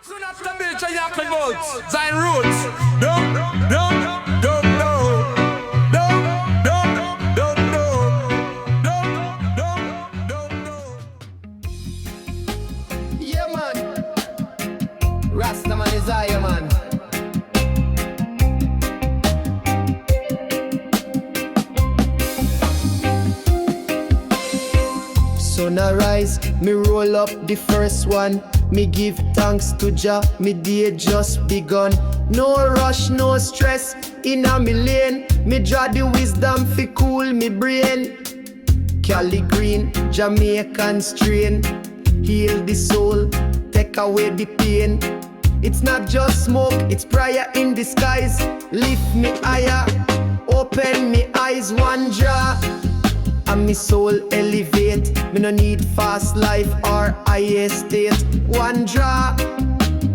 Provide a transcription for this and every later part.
Soon after Bill Chayak votes, Zion Roots. Don't know. Yeah, man. Rastaman is Yea Mon. Sun arise, me roll up the first one. Me give thanks to Jah, me day just begun. No rush, no stress, inna me lane. Me draw the wisdom fi cool me brain. Cali green, Jamaican strain. Heal the soul, take away the pain. It's not just smoke, it's prayer in disguise. Lift me higher, open me eyes, one draw. And me soul elevate. Me no need fast life or high state. One draw,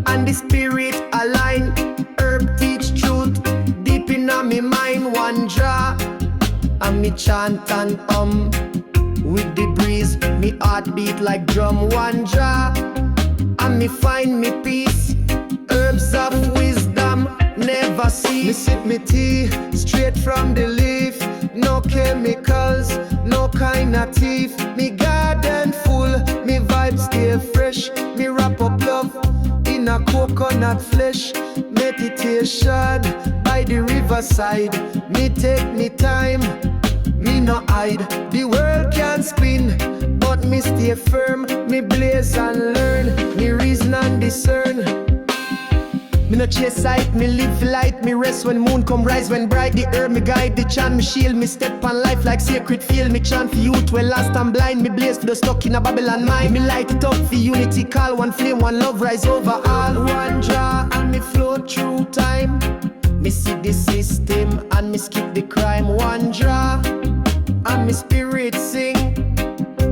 and the spirit align. Herb teach truth, deep inna me mind. One draw, and me chant and with the breeze, me heart beat like drum. One draw, and me find me peace. Herbs of wisdom, never see. Me sip me tea, straight from the leaf. No chemicals, no kind of thief. Me garden full, me vibes stay fresh. Me wrap up love in a coconut flesh. Meditation by the riverside. Me take me time, me no hide. The world can spin, but me stay firm. Me blaze and learn, me reason and discern. Me no chase sight, me live for light. Me rest when moon come rise, when bright the herb. Me guide the chant, me shield. Me step on life like sacred field. Me chant for youth when last I'm blind. Me blaze for the stuck in a Babylon mind. Me light it up for unity, call one flame, one love rise over all. One draw and me float through time. Me see the system and me skip the crime. One draw and me spirit sing.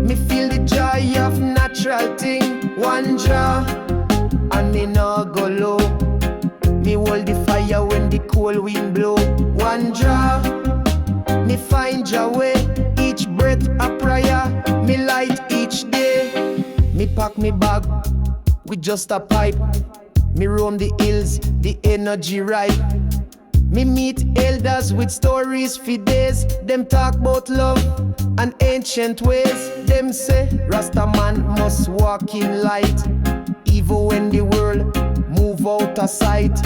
Me feel the joy of natural thing. One draw and me no go low. Me hold the fire when the cold wind blow. One draw, me find Jah way. Each breath a prayer, me light each day. Me pack me bag with just a pipe. Me roam the hills, the energy right. Me meet elders with stories for days. Them talk about love and ancient ways. Them say Rastaman must walk in light, even when the world move out of sight.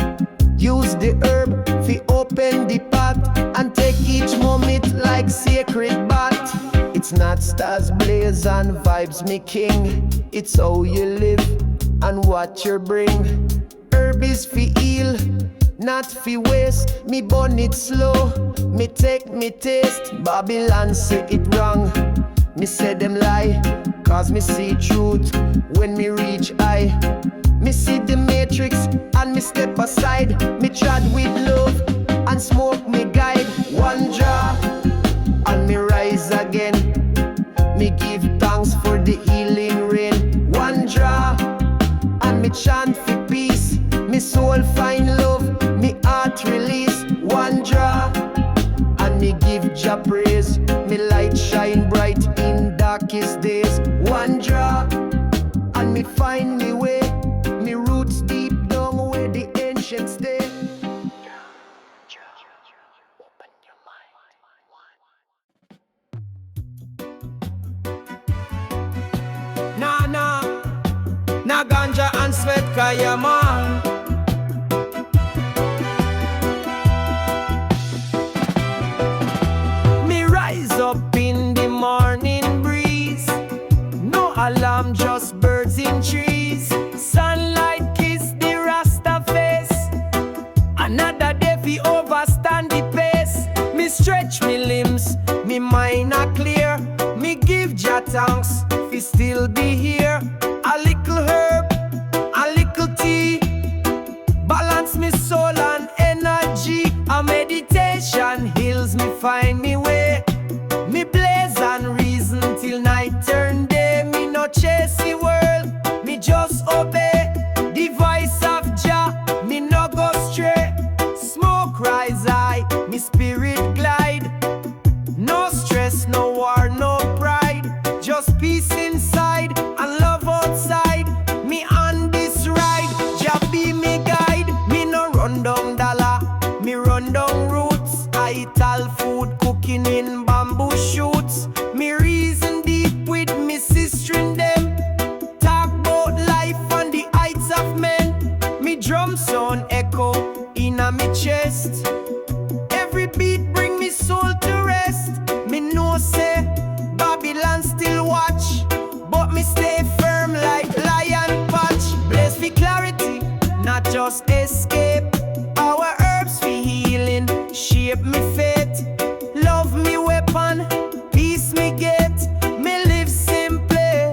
Use the herb fi open the path, and take each moment like sacred bath. It's not stars blaze and vibes me king. It's how you live and what you bring. Herb is fi heal, not fi waste. Me burn it slow, me take me taste. Babylon say it wrong, me say them lie, cause me see truth when me reach high. Me see the matrix and me step aside. Me tread with love and smoke me guide. One draw and me rise again. Me give thanks for the healing rain. One draw and me chant for peace. Me soul find love, me heart release. One draw and me give Jah praise. Me light shine bright in darkest days. One draw and me find me way. Me roots deep down where the ancients stay. Open your mind. Nah, ganja and sweat, Yea Mon. Me rise up in the morning breeze. No alarm, just birds in trees. Sunlight kiss the Rasta face. Another day fi overstand the pace. Me stretch me limbs, me mind a clear. Me give Jah thanks fi still be here. A little herb, a little tea, balance me soul and energy. A meditation heals me, find me way. Me blaze and reason till night turn day. Me no chase the world, me just obey the voice of Jah. Me no go stray. Smoke rise high, me spirit glide. No stress, no war, no pride. Just peace inside and love drum sound echo in a me chest. Every beat bring me soul to rest. Me know say Babylon still watch, but me stay firm like lion patch. Bless for clarity, not just escape. Our herbs for healing, shape me fate. Love me weapon, peace me get. Me live simply,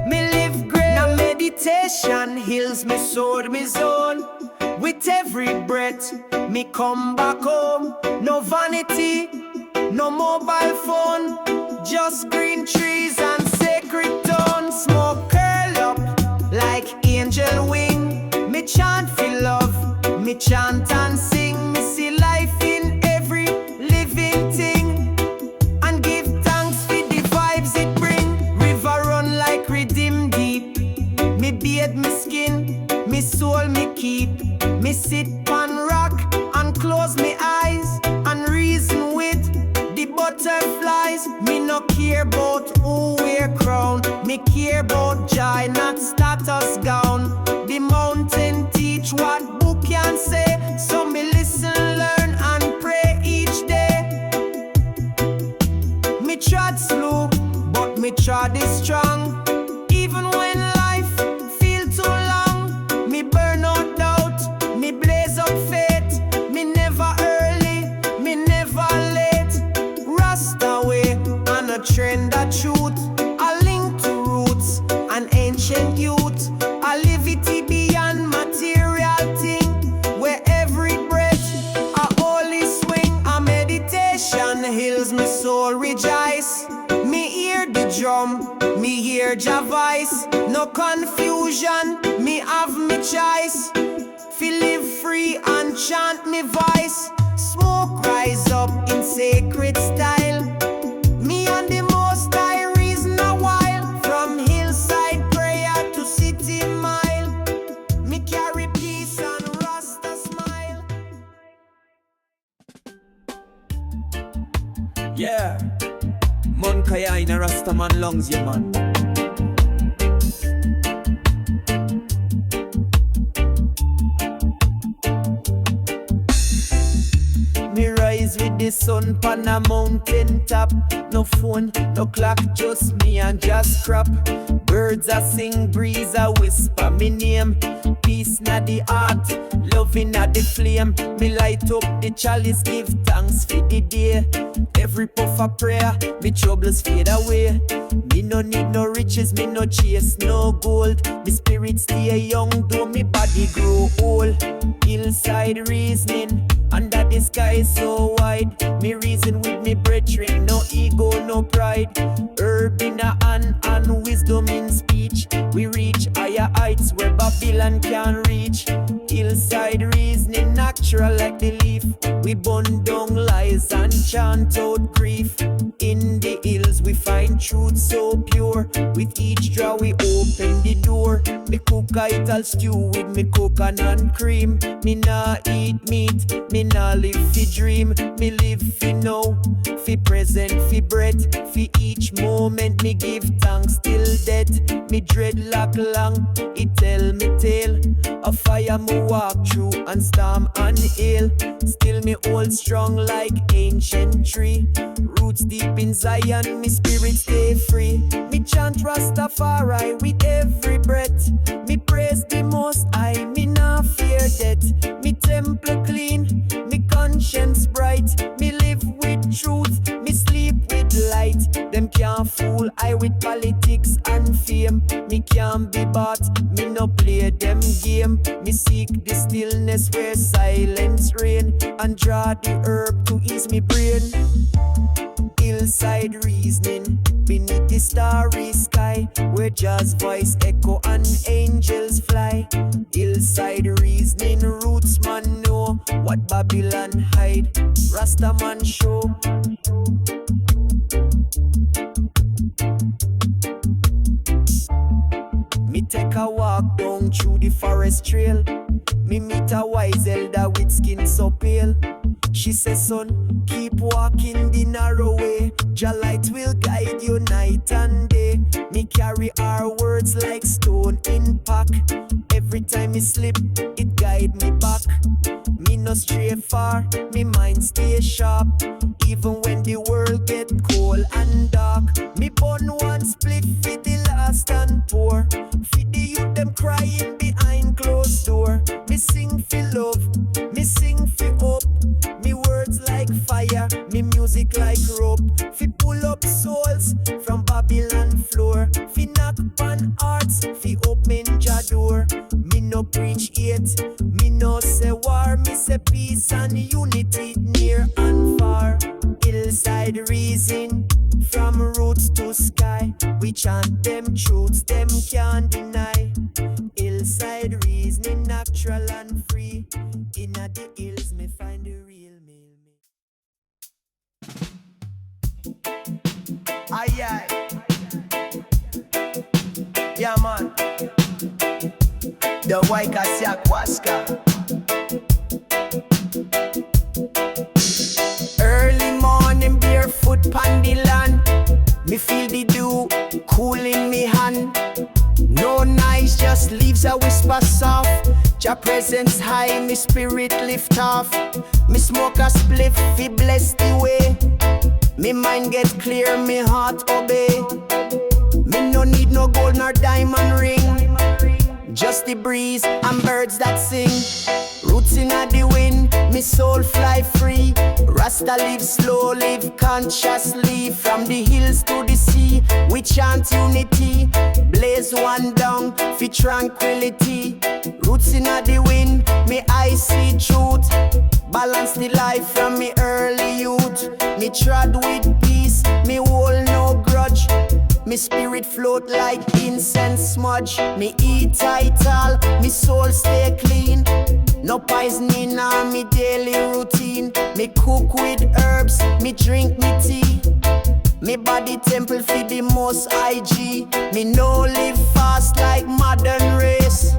me live great. Now meditation heals me soul, me zone. With every breath, me come back home. No vanity, no mobile phone, just green trees and sacred tone. Smoke curl up like angel wing. Me chant for love, me chant and sing. Me see life in every living thing, and give thanks for the vibes it bring. River run like redeem deep. Me bathe me skin, me soul me keep. Me sit on rock and close me eyes and reason with the butterflies. Me no care about who wear crown. Me care about joy, not status gown. The mountain teach what book can say, so me listen, learn and pray each day. Me trod slow, but me trod is strong. Even when life feel too long, me burn out doubt, me blaze up faith. Me never early, me never late. Rasta way and a trend of truth, a link to roots, an ancient youth, a levity beyond material thing, where every breath a holy swing. A meditation heals me soul rejoice. Me hear the drum, me hear Jah voice. No confusion, me have me choice. Feel live free and chant me voice. Smoke rise up in sacred style. Me and the most high reason a while. From hillside prayer to city mile, me carry peace and Rasta smile. Yeah, Mon kaya in a Rastaman lungs, yeah man. Me rise with the sun pan a mountain top. No phone, no clock, just me and just crap. Birds a sing, breeze a whisper me name. Peace na the heart, loving na the flame. Me light up the chalice, give thanks for the day. Every puff of prayer, me troubles fade away. Me no need no riches, me no chase no gold. Me spirit stay young, though me body grow old. Hillside reasoning, under the sky so wide. Me reason with me brethren, no ego, no pride. Herb in a hand and wisdom in speech. We reach higher heights where Babylon can reach. Hillside reasoning, natural like the leaf. We burn down lies and chant out grief. In the hills we find truth so pure. With each draw we open the door. Me cook ital stew with me coconut cream. Me nah eat meat, me nah live fi dream. Me live fi now, fi present, fi breath. Fi each moment me give thanks till death. Me dreadlock long, it tell me tale. A fire me walk through and storm and hail. Still me hold strong like ancient tree. Roots deep in Zion, me spirit stay free. Me chant Rastafari with every breath. Me praise the most high, me nah fear death. Me temple clean, me conscience bright. Me live with truth, me sleep with light. Them can't fool I with politics and fame. Me can't be bought, me no play them game. Me seek the stillness where silence reign, and draw the herb to ease me brain. Hillside reasoning, beneath the starry sky, where Jah's voice echo and angels fly. Hillside reasoning, roots man know what Babylon hide. Rastaman show. Me take a walk down through the forest trail. Me meet a wise elder with skin so pale. She says, son, keep walking the narrow way. Jah Light will guide you night and day. Me carry our words like stone in pack. Every time me slip, it guide me back. Me no stray far, me mind stay sharp. Even when the world get cold and dark, me burn one split for the last and poor. For the youth them crying behind closed door. Me sing for love, me sing for hope. Me words like fire, me music like rope. Fi pull up souls from Babylon floor. Fi knock on hearts, fi open Jah door. Me no preach hate, me no say war. Me say peace and unity near and far. Hillside reason, from roots to sky. We chant them truths, them can't deny. Hillside reasoning, natural and free. Inna the hills, me find the real me. Aye aye. Yeah man. The white Kasiakwaska. Early morning barefoot pon the land. Me feel the dew cool in me hand. No nice, just leaves a whisper soft. Jah presence high, me spirit lift off. Me smoke a spliff, fi bless the way. Me mind get clear, me heart obey. Me no need no gold nor diamond ring. Just the breeze and birds that sing. Roots inna the wind, me soul fly free. Rasta live slow, live consciously. From the hills to the sea, we chant unity. Blaze one down for tranquility. Roots inna the wind, me eyes see truth. Balance the life from me early youth. Me trod with peace, me hold no grudge. Me spirit float like incense smudge. Me eat title, me soul stay clean. No poison in me daily routine. Me cook with herbs, me drink me tea. Me body temple for the most IG. Me no live fast like modern race.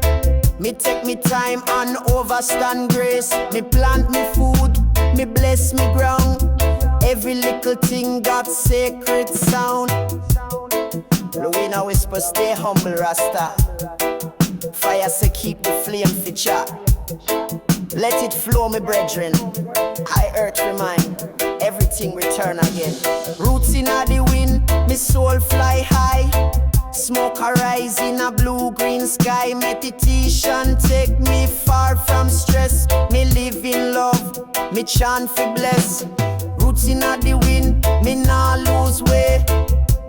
Me take me time and overstand grace. Me plant me food, me bless me ground. Every little thing got sacred sound. Louina whisper, stay humble, Rasta. Fire say keep the flame fi chat. Let it flow, me brethren. High earth remind, everything return again. Roots inna the wind, me soul fly high. Smoke arise in a blue-green sky. Meditation take me far from stress. Me live in love, me chant fi bless. Roots inna the wind, me nah lose way.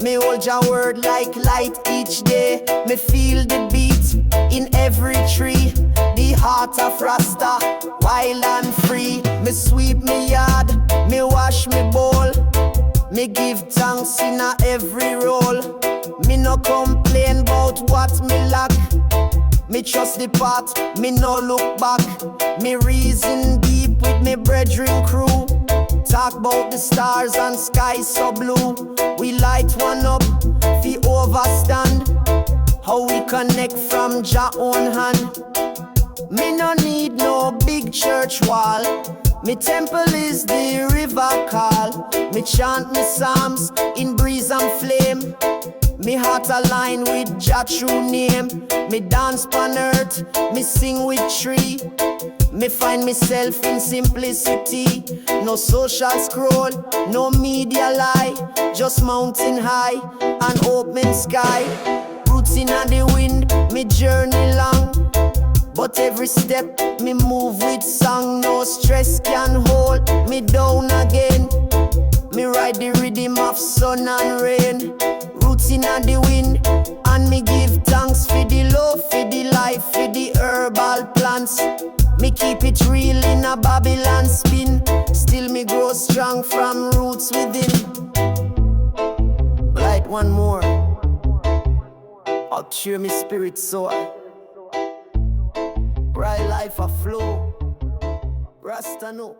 Me hold your word like light each day. Me feel the beat in every tree. The heart of Rasta, wild and free. Me sweep me yard, me wash me bowl. Me give thanks in a every role. Me no complain about what me lack. Me trust the path, me no look back. Me reason deep with me brethren crew. Talk about the stars and sky so blue. We light one up, fi overstand. How we connect from Jah own hand. Me no need no big church wall. Me temple is the river call. Me chant me psalms in breeze and flame. Me heart align with Jah true name. Me dance on earth, me sing with tree. Me find myself in simplicity. No social scroll, no media lie. Just mountain high and open sky. Roots inna the wind, me journey long. But every step me move with song. No stress can hold me down again. Me ride the rhythm of sun and rain. Roots inna the wind, and me give thanks for the love, for the life, for the herbal plants. Me keep it real in a Babylon spin. Still me grow strong from roots within. Light one more, I'll cheer me spirit soar. Right life a flow, Rasta no.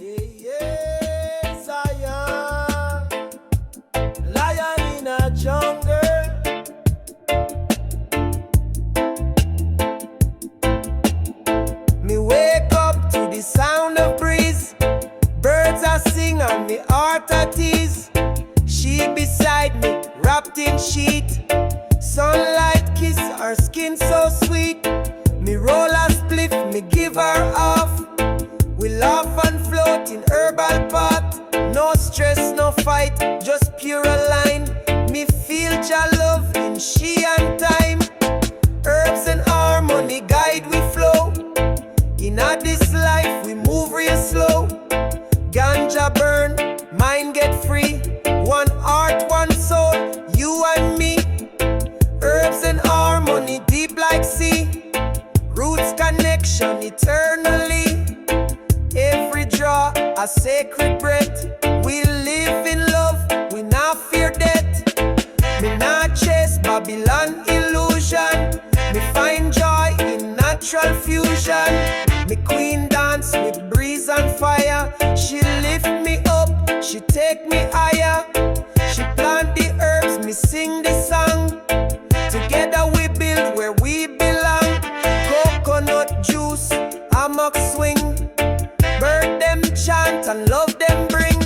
Yeah, Zion, lion in a jungle. satin sheet. Sunlight kiss her skin so sweet. Me roll a spliff, me give her off. We laugh and float in herbal pot. No stress, no fight, just pure align. Me feel Jah love in she and time. Herbs and harmony guide we flow. In this life we move real slow. Ganja burn, mind get free. One heart, one soul, you and me. Herbs and harmony deep like sea. Roots connection eternally. Every draw a sacred breath. We live in love, we not fear death. Me not chase Babylon illusion. Me find joy in natural fusion. Me queen dance with breeze and fire. She lift me up, she take me higher. She plant the herbs, me sing the song. Together we build where we belong. Coconut juice, hammock swing. Bird them chant and love them bring.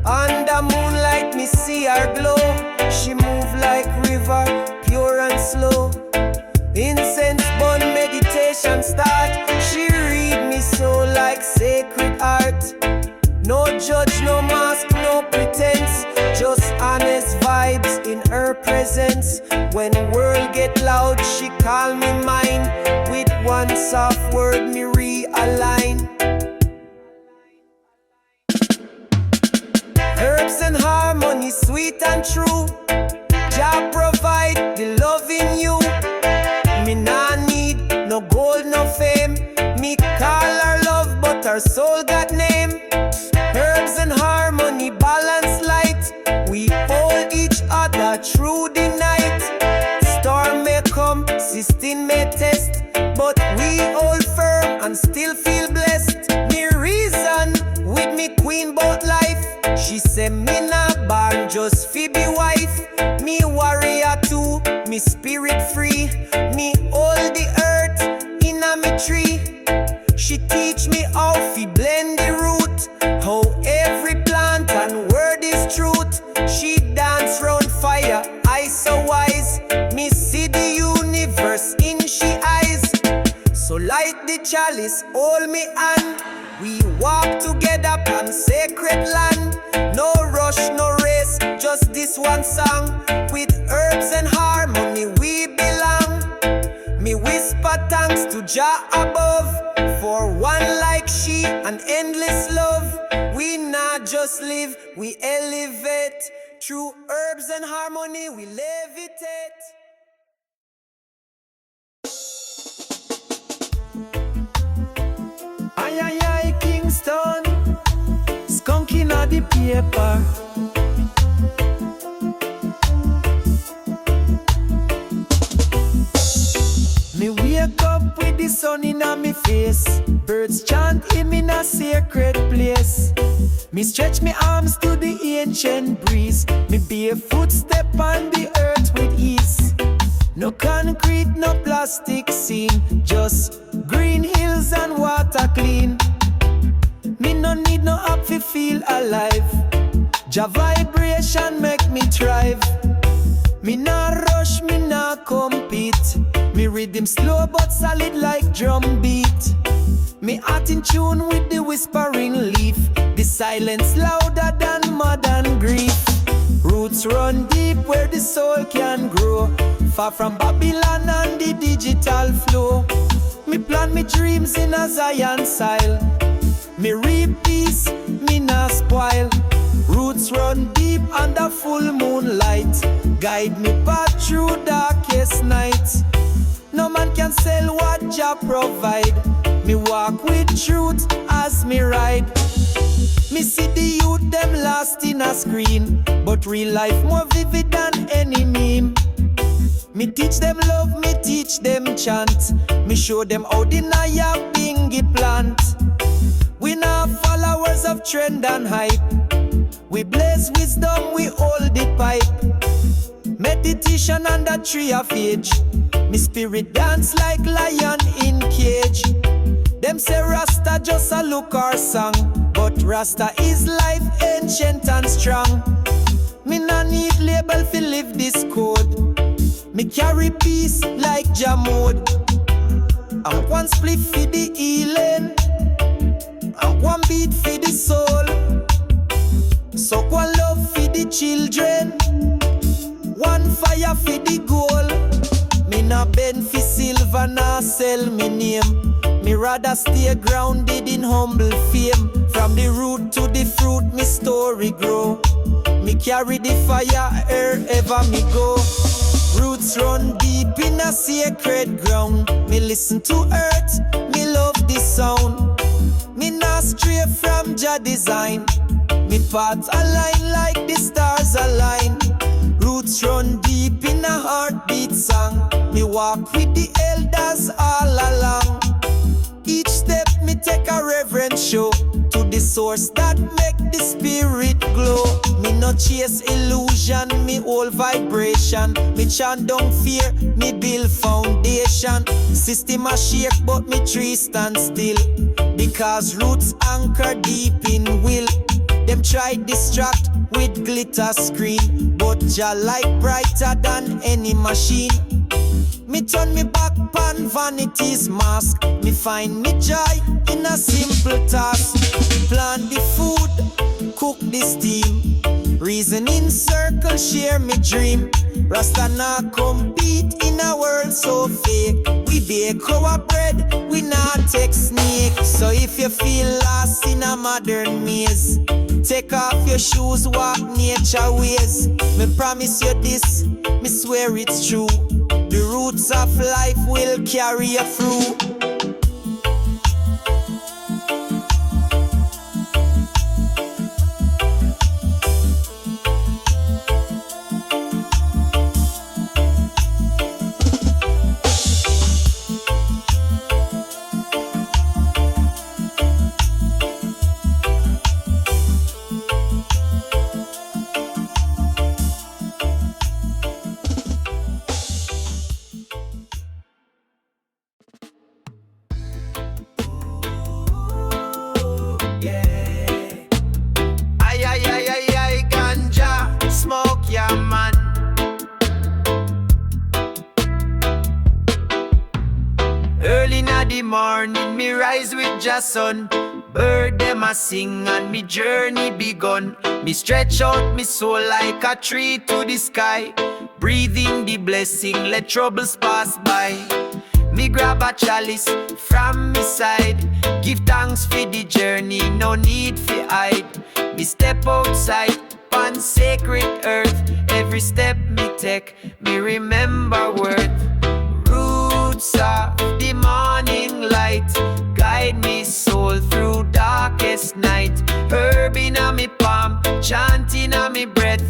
Under moonlight me see her glow. She move like river, pure and slow. Incense burn, meditation start. She read me soul like sacred art. No judge, no mask, no pretense. Just honest vibes in her presence. When world get loud, she call me mine. With one soft word me realign. Herbs and harmony, sweet and true. Jah provide the love in you. Me nah need no gold, no fame. Me call her love, but her soul got name. Herbs and harmony, balance light. We hold each other through the night. Storm may come, system may test, but we hold firm and still feel blessed. Me reason with me queen bout life. She say me not born just fi be wife. Me warrior too, me spirit free. Me hold the earth in a me tree. She teach me how fi blend the root. How every plant and word is truth. She dance round fire, I so wise. Me see the universe in she eyes. So light the chalice, hold me hand. We walk together on sacred land. No rush, no race, just this one song. With herbs and harmony we belong. Me whisper thanks to Jah above. For one like she and endless love. We not just live, we elevate. Through herbs and harmony we levitate. Ay, ay, ay, Kingston, skunking on the paper. Me wake up with the sun in my face. Birds chant him in a sacred place. Me stretch me arms to the ancient breeze. Me barefoot step on the earth with ease. No concrete, no plastic scene. Just green hills and water clean. Me no need no app to feel alive. Jah vibration make me thrive. Me nah rush, me nah compete. Me rhythm slow but solid like drum beat. Me heart in tune with the whispering leaf. The silence louder than modern grief. Roots run deep where the soul can grow. Far from Babylon and the digital flow. Me plant me dreams in a Zion soil. Me reap peace, me nah spoil. Roots run deep under full moonlight. Guide me path through darkest night. No man can sell what Jah provide. Me walk with truth as me ride. Me see the youth them lost in a screen, but real life more vivid than any meme. Me teach them love, me teach them chant. Me show them how the Naya bingy plant. We not followers of trend and hype. We blaze wisdom, we hold the pipe. Meditation under tree of age. Me spirit dance like lion in cage. Them say Rasta just a look or song, but Rasta is life ancient and strong. Me Me nah need label fi live this code. Me carry peace like Jah mode. And one split for the healing, and one beat for the soul. So one love for the children, one fire for the goal. Me nah bend for silver, nah sell me name. Me rather stay grounded in humble fame. From the root to the fruit, me story grow. Me carry the fire wherever me go. Roots run deep in a sacred ground. Me listen to earth, me love the sound. Me not stray from Jah design. Me paths align like the stars align. Roots run deep in a heartbeat song. Me walk with the elders all along. Each step me take a reverent show to the source that make the spirit glow. Me no chase illusion, me hold vibration. Me chant down fear, me build foundation. System a shake but me tree stand still, because roots anchor deep in will. Them try distract with glitter screen, but Jah Light brighter than any machine. Me turn me back pan vanity's mask. Me find me joy in a simple task. Plant the food, cook the steam. Reason in circle, share me dream. Rasta nah compete in a world so fake. We bake our bread, we not take snake. So if you feel lost in a modern maze, take off your shoes, walk nature ways. Me promise you this, me swear it's true. The roots of life will carry you through. Yea Mon. Early in the morning, me rise with Jah sun. Bird them a sing and me journey begun. Me stretch out me soul like a tree to the sky. Breathing the blessing, let troubles pass by. Me grab a chalice from me side. Give thanks for the journey, no need for hide. Me step outside on sacred earth. Every step me take, me remember worth. Roots of the morning light guide me soul through darkest night. Herb in a me palm, chanting a me breath.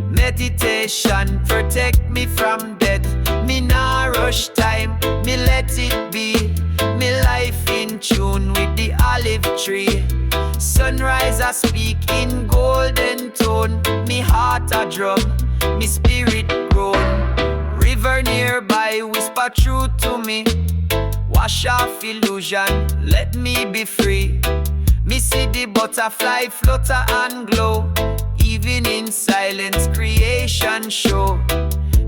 Meditation protect me from death. Me nah rush time, me let it be. Me life in tune with the olive tree. Sunrise I speak in golden tone. Me heart a drum, me spirit groan. River nearby whisper truth to me. Wash off illusion, let me be free. Me see the butterfly flutter and glow. Even in silence creation show.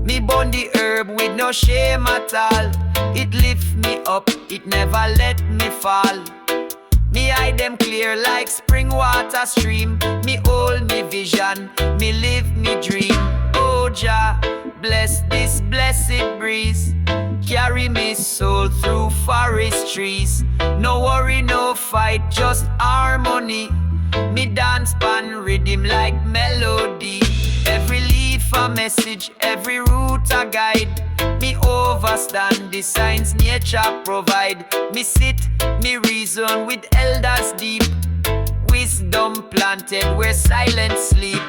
Me burn the herb with no shame at all. It lift me up, it never let me fall. Me hide them clear like spring water stream. Me hold me vision, me live me dream. Oh Jah, bless this blessed breeze. Carry me soul through forest trees. No worry, no fight, just harmony. Me dance pan rhythm like melody. Every leaf a message, every root a guide. Me overstand the signs nature provide. Me sit, me reason with elders deep. Wisdom planted where silence sleep.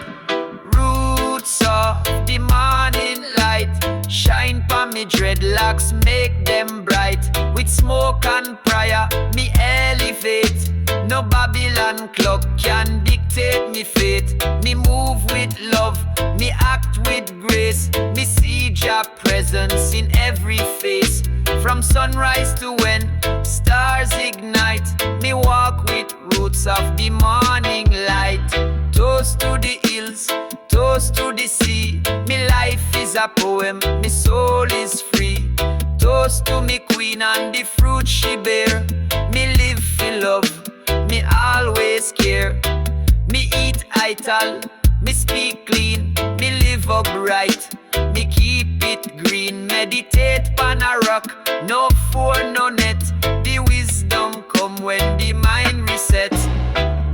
Roots of the morning light shine pa me dreadlocks, make them bright. With smoke and prayer, me elevate. No Babylon clock can dictate me fate. Me move with love, me act with grace. Me see Jah presence in every face. From sunrise to when stars ignite, me walk with roots of the morning light. Toast to the hills, Toast to the sea, me life is a poem, me soul is free. Toast to me queen and the fruit she bear. Me live for love, me always care. Me eat ital, me speak clean, me live upright, me keep it green. Meditate pan a rock, no phone, no net. The wisdom come when the mind resets.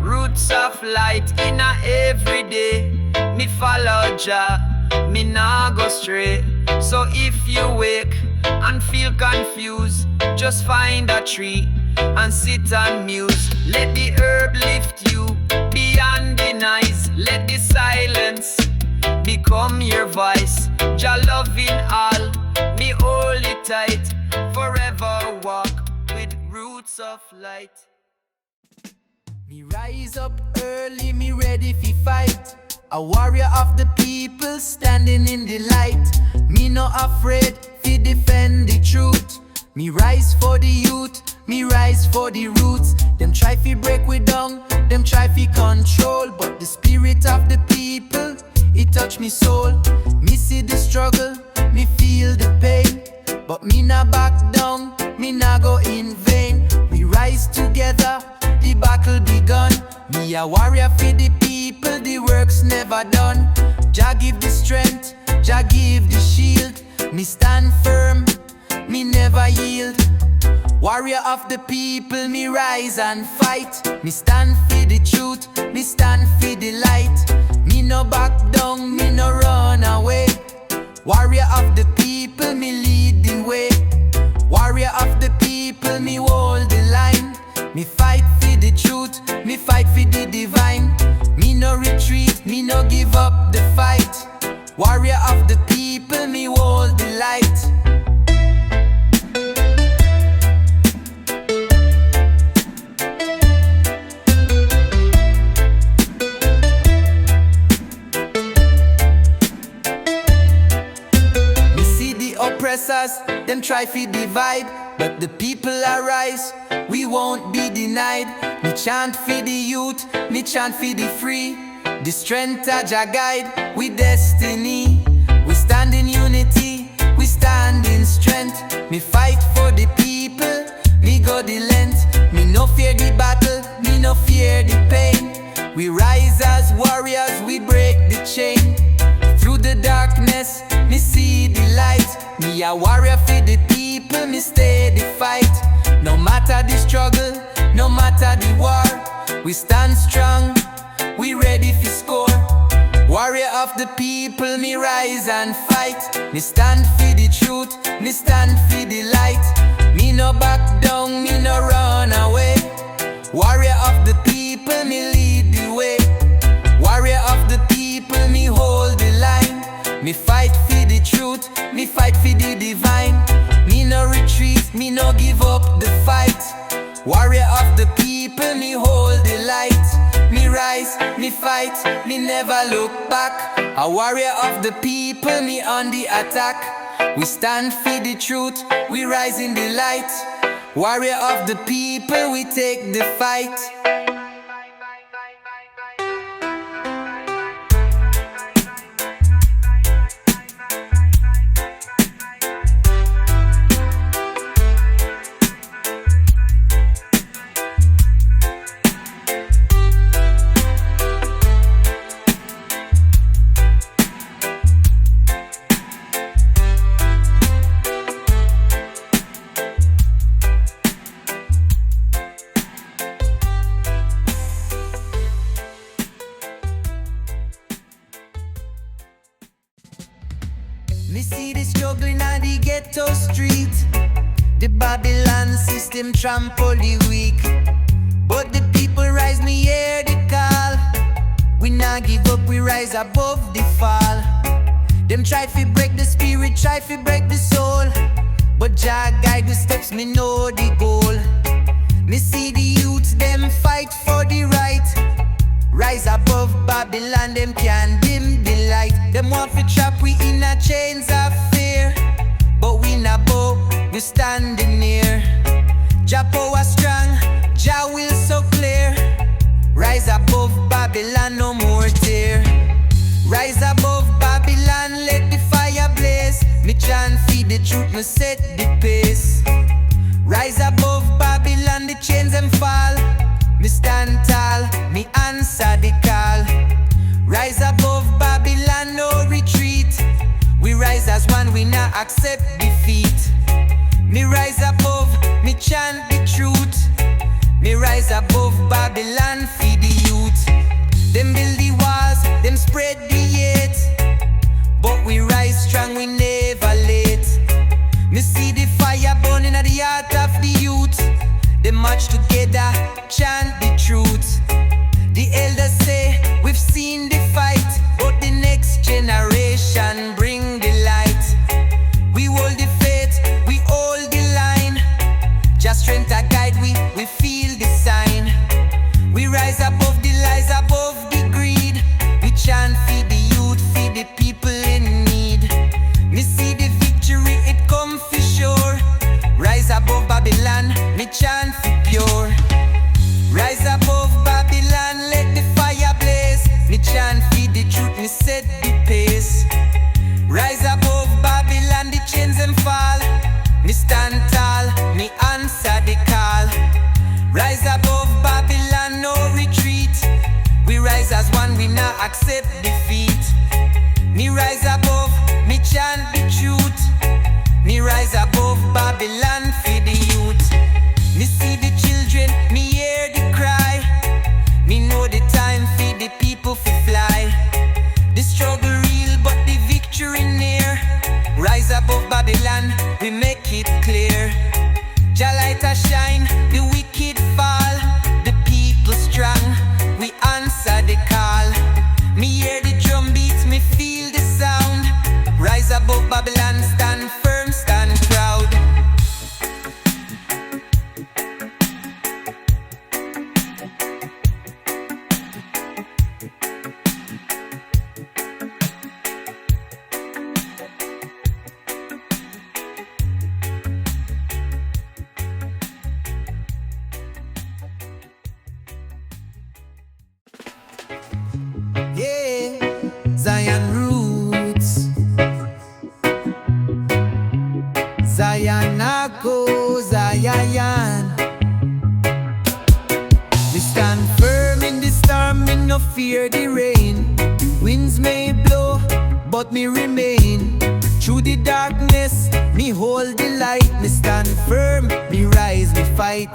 Roots of light in a everyday. Me follow Jah, me nah go stray. So if you wake and feel confused, just find a tree and sit and muse. Let the herb lift you beyond the noise. Let the silence become your voice. Jah loving all, me hold it tight. Forever walk with roots of light. Me rise up early, me ready fi fight. A warrior of the people standing in the light. Me no afraid fi defend the truth. Me rise for the youth, me rise for the roots. Them try fi break we down, them try fi control. But the spirit of the people, it touch me soul. Me see the struggle, me feel the pain. But me nah back down, me nah go in vain. We rise together, the battle begun. Me a warrior for the people, the work's never done. Jah give the strength, Jah give the shield. Me stand firm, me never yield. Warrior of the people, me rise and fight. Me stand for the truth, me stand for the light. Me no back down, me no run away. Warrior of the people, me lead the way. Warrior of the people, me hold the line. Me fight for the truth, me fight for the divine. Me no retreat, me no give up the fight. Warrior of the people, me hold the light. Me see the oppressors, them try to divide. But the people arise, we won't be denied. Me chant for the youth, me chant for the free. The strength of Jah guide, we destiny. We stand in unity, we stand in strength. Me fight for the people, me go the length. Me no fear the battle, me no fear the pain. We rise as warriors, we break the chain. Through the darkness, me see the light. Me a warrior for the people, me stay the fight. No matter the struggle, no matter the war, we stand strong, we ready for score. Warrior of the people, me rise and fight. Me stand for the truth, me stand for the light. Me no back down, me no run away. Warrior of the people, me lead the way. Warrior of the people, me hold the line. Me fight for the truth, me fight for the divine. Me no retreat, me no give up the fight. Warrior of the people, me hold the light. Me rise, me fight, me never look back. A warrior of the people, me on the attack. We stand for the truth, we rise in the light. Warrior of the people, we take the fight. Me see the struggling on the ghetto street. The Babylon system trample the weak. But the people rise, me hear the call. We not give up, we rise above the fall. Them try to break the spirit, try to break the soul. But Jah guide the steps, me know the goal. Me see the youths, them fight for the right. Rise above Babylon, them can't dim the light. Them want to trap we in a chains of fear. But we not bow, we standing near. Jah power strong, Jah will so clear. Rise above Babylon, no more tear. Rise chant feed the truth, me set the pace. Rise above Babylon, the chains them fall. Me stand tall, me answer the call. Rise above Babylon, no retreat. We rise as one, we not accept defeat. Me rise above, me chant the truth. Me rise above Babylon, feed the youth. Them build the walls, them spread the hate, but we rise strong, we never late. Me see the fire burning at the heart of the youth. They march together, chant the truth. The elders say, we've seen the fight, but the next generation bring the light. We hold the faith, we hold the line. Just strength a guide, we feel the sign. We rise above the lies, above the greed. We chant, feed the youth, feed the people in need. Me see the victory, it come for sure. Rise above Babylon, me chant for pure. Rise above Babylon, let the fire blaze. Me chant, feed the truth, me set the pace. Rise above Babylon, the chains them fall. Me stand tall, me answer the call. Rise above Babylon, no retreat. We rise as one, we not accept defeat. Me rise above, me chant the truth. Me rise above Babylon for the youth. Me see the children, me hear the cry. Me know the time for the people to fly. The struggle real, but the victory near. Rise above Babylon, we make it clear. Jah Light a shine, the wicked fall. The people strong, we answer the call. Me hear the drum beats, me feel the sound. Rise above Babylon, stand firm, stand proud. Yeah, Zion roots. Zion Nako, Zion. We stand firm in the storm, me no fear the rain. Winds may blow, but me remain. Through the darkness, me hold the light. Me stand firm, me rise, me fight.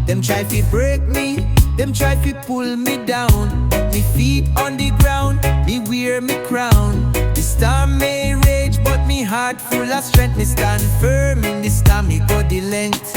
Them try to break me, them try to pull me down. Me feet on the ground, me wear me crown. The storm may rage, but me heart full of strength. Me stand firm in the storm, me go the length.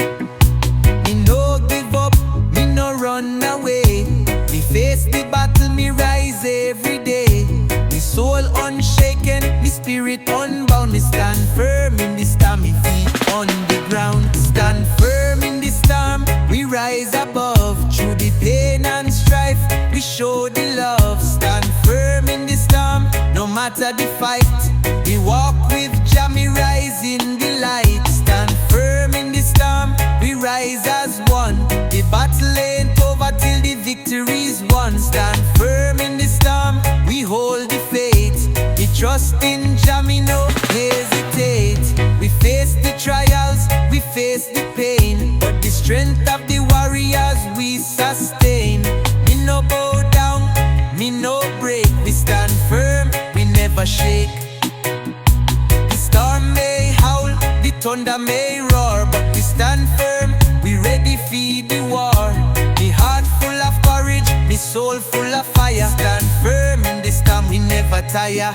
Me no give up, me no run away. Me face the battle, me rise every day. Me soul unshaken, me spirit unbound. Me stand firm in the storm, me feet on the ground. Stand firm in the storm, we rise above. Through the pain and strife, we show the love. Stand firm in the storm, no matter the fight. We walk with Jah, me rise in the light. Stand firm in the storm, we rise as one. The battle ain't over till the victory's won. Stand firm in the storm, we hold the faith. We trust in Jah, me no hesitate. We face the trials, we face the pain, but the strength of the warriors we sustain. Me no bow down, me no break. We stand firm, we never shake. The storm may howl, the thunder may roar, but we stand firm, we ready for the war. Me heart full of courage, me soul full of fire. Stand firm in the storm, we never tire.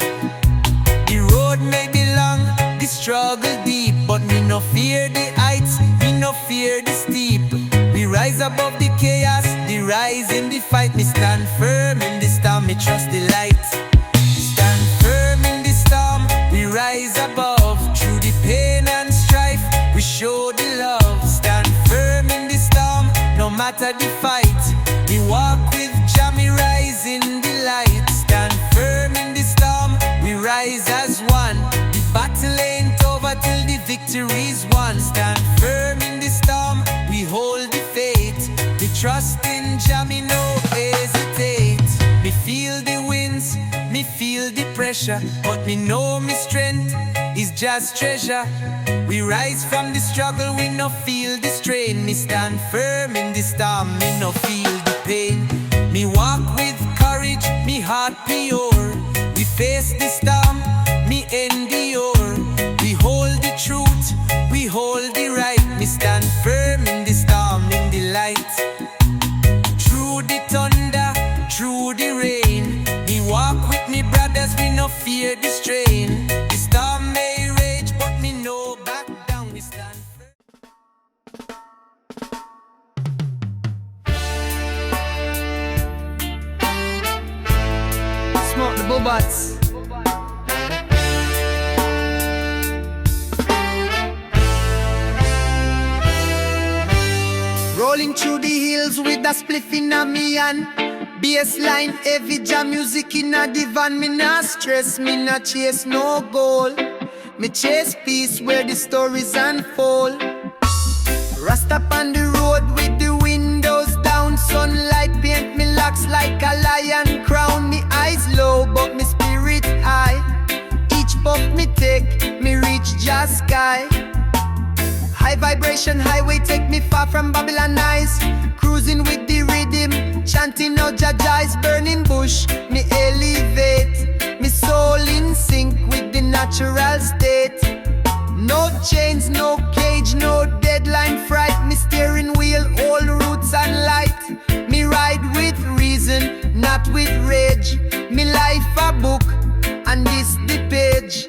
The road may be long, the struggle deep, but me no fear the heights, me no fear the steep. We rise above the chaos, the rise in the fight. Me stand firm in the storm, me trust the light. Stand firm in the storm, we rise above. Through the pain and strife, we show the love. Stand firm in the storm, no matter the fight. We walk with Jah, me rise in the light. Stand firm in the storm, we rise as one. The battle ain't over till the victory's won. Stand firm in the storm, we hold the faith. We trust in Jah, me no hesitate. Me feel the winds, me feel the pressure, but me know me strength is just treasure. We rise from the struggle, we no feel the strain. Me stand firm in the storm, me no feel the pain. Me walk with courage, me heart pure. We face the storm, me endure. We hold the truth, we hold the right. Me stand firm in the storm, in the light. Through the thunder, through the rain, me walk with me brothers, we no fear the strain. The storm may rage, but me no back down, we stand firm. Smoke the bubbats. Rolling through the hills with a spliff in a me hand. Bassline, heavy jam music in a divan. Me nah stress, me nah chase no goal. Me chase peace where the stories unfold. Rastaman the road with the windows down. Sunlight paint me locks like a lion crown. Me eyes low but me spirit high. Each puff me take, me reach just sky. High vibration highway take me far from Babylon eyes. Cruising with the rhythm, chanting out Jah Jai's burning bush. Me elevate, me soul in sync with the natural state. No chains, no cage, no deadline fright. Me steering wheel, all roots and light. Me ride with reason, not with rage. Me life a book, and this the page.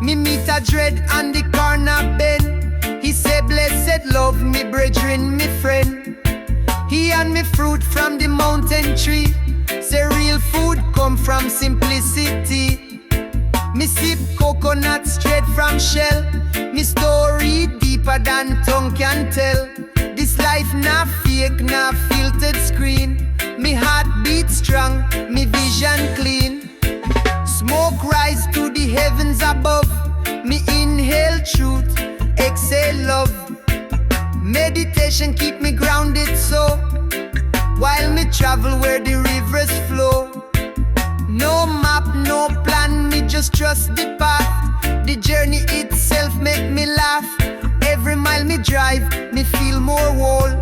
Me meet a dread on the corner bend. He say blessed love me brethren, me friend. He and me fruit from the mountain tree. Say real food come from simplicity. Me sip coconut straight from shell. Me story deeper than tongue can tell. This life not fake, not filtered screen. Me heart beat strong, me vision clean. Smoke rise to the heavens above. Me inhale truth, exhale love. Meditation keep me grounded so while me travel where the rivers flow. No map, no plan, me just trust the path. The journey itself make me laugh. Every mile me drive, me feel more whole.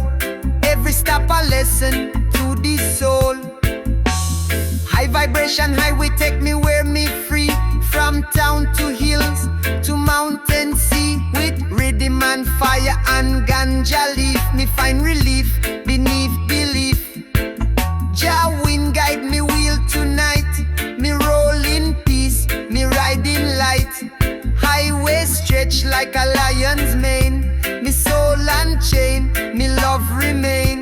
Every stop a lesson to the soul. High vibration highway take me where me free. From town to hills, to mountain sea. With rhythm and fire and ganja leaf, me find relief beneath belief. Jah wind guide me wheel tonight. Me roll in peace, me ride in light. Highway stretch like a lion's mane. Me soul unchained, me love remain.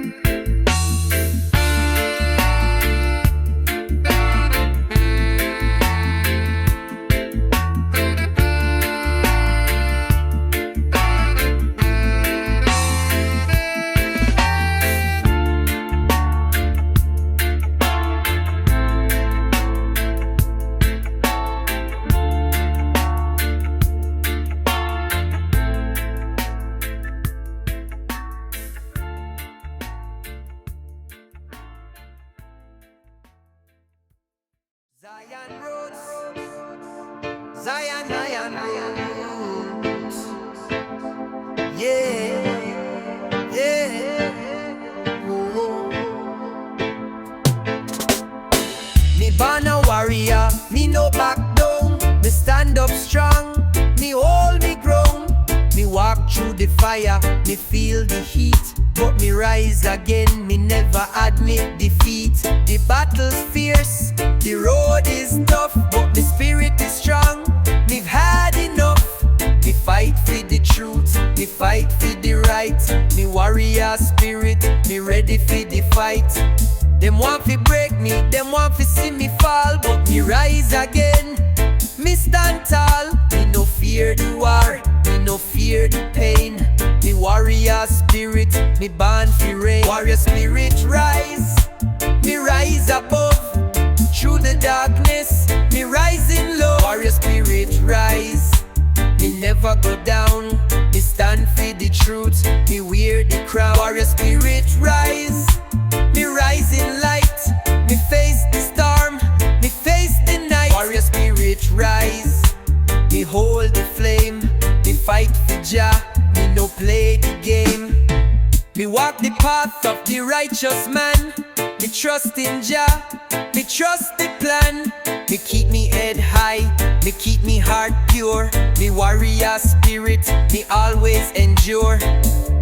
Zion roads, Zion roads. Yeah, yeah. Whoa. Me born a warrior, me no back down. Me stand up strong, me hold me ground. Me walk through the fire, me feel the heat. But me rise again, me never admit defeat. The battle's fierce, the road is tough, but the spirit is strong. Me've had enough. Me fight for the truth, me fight for the right. Me warrior spirit, me ready for the fight. Them want to break me, them want to see me fall, but me rise again. Me stand tall, me no fear the war, me no fear the pain. Me warrior spirit, me born for reign. Warrior spirit rise, me rise above. Through the darkness, me rising low. Warrior spirit rise, me never go down. Me stand for the truth, me wear the crown. Warrior spirit rise, me rise in light. Me face the storm, me face the night. Warrior spirit rise, me hold the flame. Me fight for Jah, me no play the game. Me walk the path of the righteous man. Me trust in Jah, me trust the plan. Me keep me head high, me keep me heart pure. Me warrior spirit, me always endure.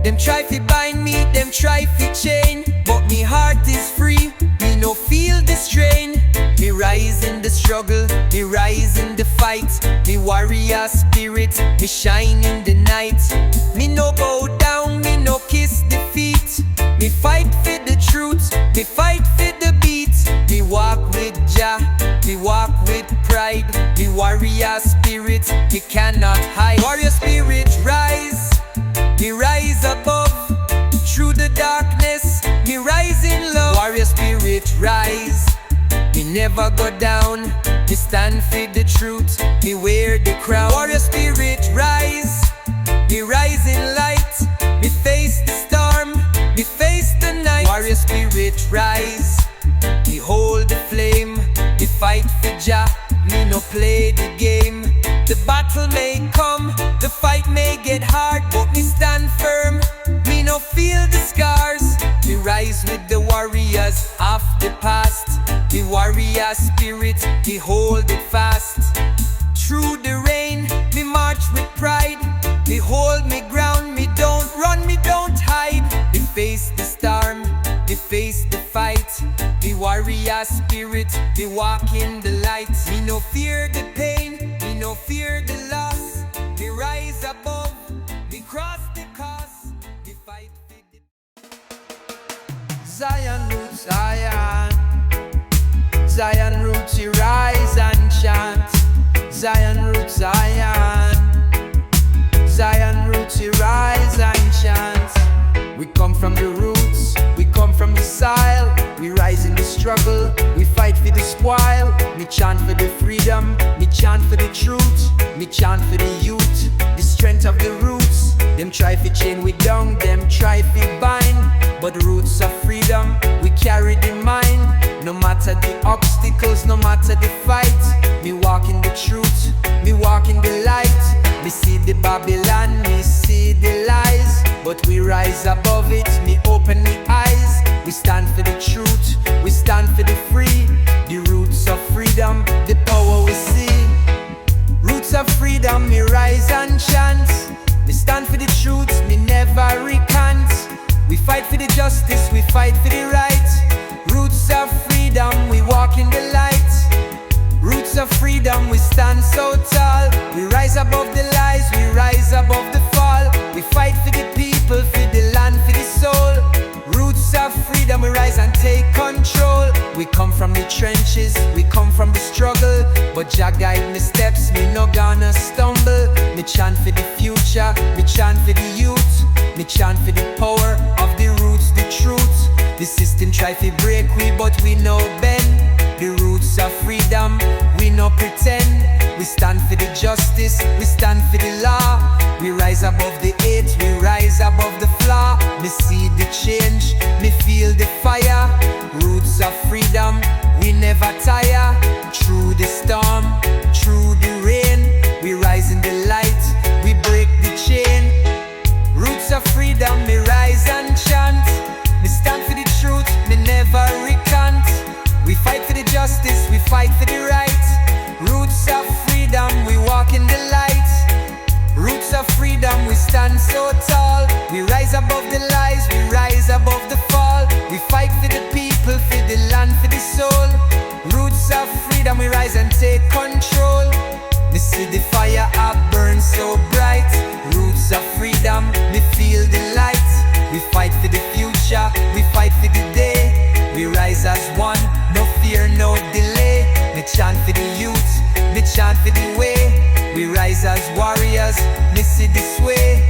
Them try to bind me, them try to chain, but me heart is free, me no feel the strain. Me rise in the struggle, me rise in the fight. Me warrior spirit, me shine in the night. Me no bow down, me no kiss defeat. Me fight for the truth, me fight for the beat. Me walk with Jah, me walk with pride. Me warrior spirit, me cannot hide. Warrior spirit rise, me rise above. Through the darkness, me rise in love. Warrior spirit rise, me never go down. Me stand for the truth, me wear the crown. Warrior spirit rise, me rise in light. Me face the storm, me face the night. Warrior spirit rise, me hold the flame. Me fight for Jah, me no play the game. The battle may come, the fight may get hard, but me stand firm, me no feel the scars. Me rise with the warriors of the past. The warrior spirit, me hold it fast. Through the rain, me march with pride. Me hold me ground, me don't run, me don't hide. Me face the storm, me face the fight. Me warrior spirit, me walk in the light. Me no fear the pain, me no fear the loss. Me rise above, me cross the cost. Me fight for the Zion roots, Zion. Zion roots, you rise and chant. Zion roots, Zion. Zion roots, you rise and chant. We come from the roots, we come from the soil. We rise in the struggle, we fight for the spoil. Me chant for the freedom, me chant for the truth. Me chant for the youth, the strength of the roots. Them try to chain we down, them try to bind. But the roots of freedom, we carry the mind. No matter the obstacles, no matter the fight. Me walk in the truth, me walk in the light. Me see the Babylon, me see the lies, but we rise above it, me open the eyes. We stand for the truth, we stand for the free. The roots of freedom, the power we see. Roots of freedom, me rise and chant. Me stand for the truth, me never recant. We fight for the justice, we fight for the right. Roots of freedom, we walk in the light. Roots of freedom, we stand so tall. We rise above the lies, we rise above the fall. We fight for the people, for the land, for the soul. Roots of freedom, we rise and take control. We come from the trenches, we come from the struggle, but Jah guide me steps, me no gonna stumble. Me chant for the future, me chant for the youth. Me chant for the power of the roots, the truth. The system try to break we, but we no bend. The roots of freedom, we no pretend. We stand for the justice, we stand for the law. We rise above the hate, we rise above the flaw. Me see the change, me feel the fire. Roots of freedom, we never tire. Through the storm, through the rain, we rise in the light, we break the chain. Roots of freedom, me rise and chant. Me stand for the truth, me never recant. We fight for the justice, we fight for the right. Roots of freedom, we walk in the light. Roots of freedom, we stand so tall. We rise above the lies, we rise above the fall. We fight for the people, for the land, for the soul. Roots of freedom, we rise and take control. Me see the fire up burn so bright. Roots of freedom, me feel the light. We fight for the future, we fight for the day. We rise as one, no fear, no delay. Me chant for the youth, me chant for the way. We rise as warriors, me see this way.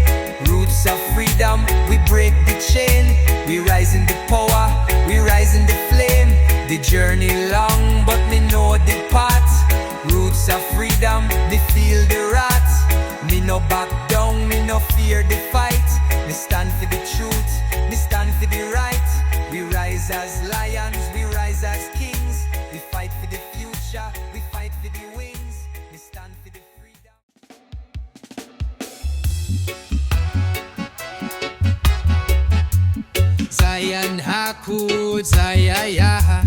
Roots of freedom, we break the chain. We rise in the power, we rise in the flame. The journey long, but me know the path. Roots of freedom, me feel the wrath. Me no back down, me no fear the fight. Me stand for the truth, me stand for the right. We rise as lions, we rise as kings. We fight for the future, we fight for the wings. We stand for the freedom. lion hakuds, ay, ay, ay.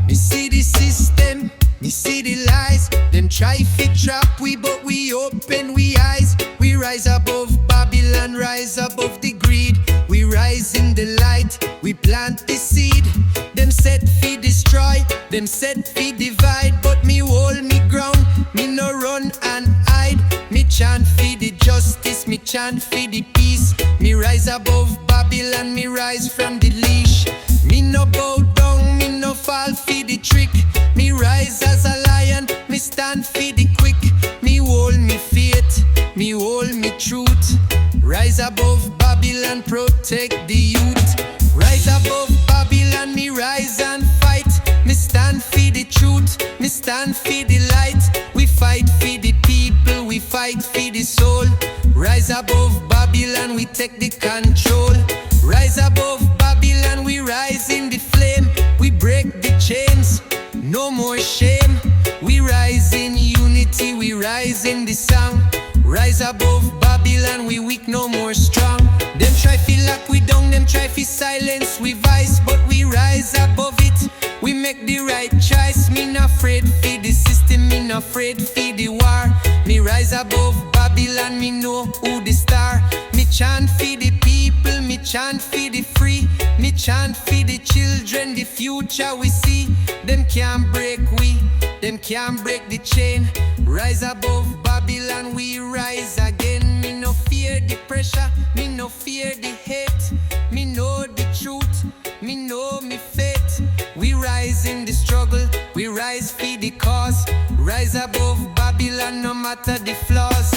Me see the system, me see the lies. Them try fit trap we, but we open we eyes. We rise above Babylon, rise above the greed. We rise in the light, we plant the seed. Them set fi destroy, them set fi divide. But me hold me ground, me no run and hide. Me chant fi the justice, me chant fi the peace. Me rise above Babylon, me rise from the leash. Me no bow down, me no fall fi the trick. Me rise as a lion, me stand fi the quick. Me hold me faith, me hold me truth. Rise above Babylon, protect the youth. Rise above Babylon, me rise and fight. Me stand for the truth, me stand for the light. We fight for the people, we fight for the soul. Rise above Babylon, we take the control. Rise above Babylon, we rise in the flame. We break the chains, no more shame. We rise in unity, we rise in the song. Rise above Babylon, we weak, no more strong. Them try feel like we down, them try fi silence we vice, but we rise above it. We make the right choice. Me not afraid fi the system, me not afraid fi the war. Me rise above Babylon, me know who the star. Me chant fi the people, me chant fi the free. Me chant fi the children, the future we see. Them can't break we, them can't break the chain. Rise above Babylon, we rise again. Me no fear the pressure, me no fear the hate. Me know the truth, me know me faith. We rise in the struggle, we rise for the cause. Rise above Babylon, no matter the flaws.